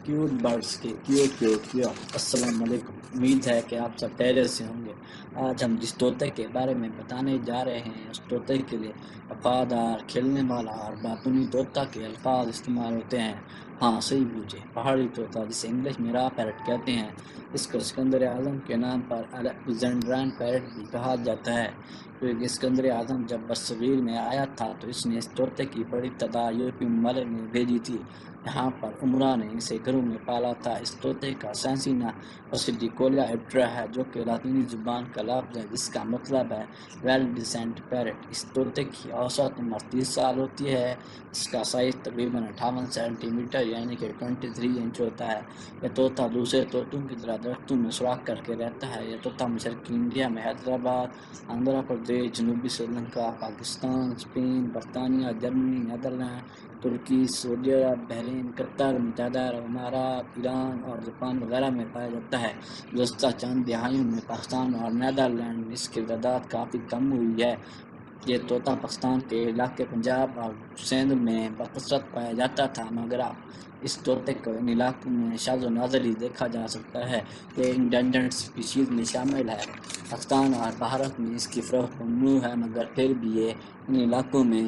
Cute birds کے السلام علیکم۔ امید ہے کہ آپ سب خیریت سے ہوں گے۔ آج ہم جس طوطے کے بارے میں بتانے جا رہے ہیں اس طوطے کے لیے وفادار، کھیلنے والا اور باطنی طوطا کے الفاظ استعمال ہوتے ہیں۔ ہاں صحیح بوجھے، پہاڑی طوطا جسے انگلش میں را پیرٹ کہتے ہیں، اس کو اسکندر اعظم کے نام پر الیگزینڈرین پیرٹ بھی کہا جاتا ہے، کیونکہ اسکندر اعظم جب برصغیر میں آیا تھا تو اس نے اس طوطے کی بڑی تعداد یورپی ممالک میں بھیجی تھی۔ یہاں پر عمرا نے اسے گھروں میں پالا تھا۔ اس طوطے کا سائنسی نام اوسیڈیکولیا ایپٹرا ہے، جو کہ لاطینی زبان کا لفظ ہے جس کا مطلب ہے ویل ڈیسینٹ پیرٹ۔ اس طوطے کی اوسط عمر 30 سال ہوتی ہے۔ اس کا سائز تقریباً 58 سینٹی میٹر یعنی کہ 23 انچ ہوتا ہے۔ یہ طوطا دوسرے طوطوں کی طرح درختوں میں سوراخ کر کے رہتا ہے۔ یہ طوطا مشرقی انڈیا میں حیدرآباد، آندھرا پردیش، جنوبی سری لنکا، پاکستان، اسپین، برطانیہ، جرمنی، نیدرلینڈ، ترکی، سعودی عرب، بحرین، قطر، متحدہ عرب امارات، ایران اور جاپان وغیرہ میں پایا جاتا ہے۔ گزشتہ چند دہائیوں میں پاکستان اور نیدرلینڈ میں اس کی تعداد کافی کم ہوئی ہے۔ یہ طوطا پاکستان کے علاقے پنجاب اور سندھ میں بکثرت پایا جاتا تھا، مگر اب اس طوطے کو ان علاقوں میں شاذ و نادر ہی دیکھا جا سکتا ہے۔ یہ انڈینجرڈ اسپیشیز میں شامل ہے۔ پاکستان اور بھارت میں اس کی فروخت ممنوع ہے، مگر پھر بھی یہ ان علاقوں میں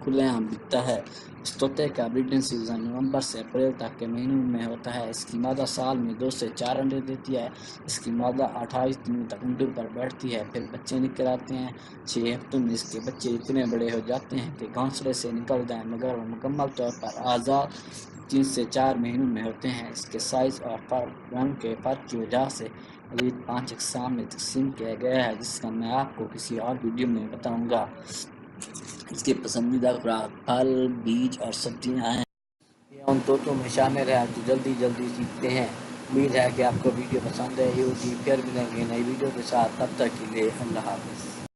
کھلے عام بکتا ہے۔ اس طوطے کا بریڈنگ سیزن نومبر سے اپریل تک کے مہینوں میں ہوتا ہے۔ اس کی مادہ سال میں 2 سے 4 انڈے دیتی ہے۔ اس کی مادہ 28 دنوں تک انڈوں پر بیٹھتی ہے، پھر بچے نکل آتے ہیں۔ 6 ہفتوں میں اس کے بچے اتنے بڑے ہو جاتے ہیں کہ گھونسلے سے نکل جائیں، مگر وہ مکمل طور پر آزاد 3 سے 4 مہینوں میں ہوتے ہیں۔ اس کے سائز اور رنگ کے فرق کی وجہ سے مزید 5 اقسام میں تقسیم کیا گیا ہے، جس کا میں آپ کو کسی اور ویڈیو میں بتاؤں گا۔ اس کی پسندیدہ خوراک پھل، بیج اور سبزیاں ہیں۔ یہ ان طوطوں میں شامل ہے جو جلدی سیکھتے ہیں۔ امید ہے کہ آپ کو ویڈیو پسند آئی ہوگی۔ پھر ملیں گے نئی ویڈیو کے ساتھ، تب تک کے لیے اللہ حافظ۔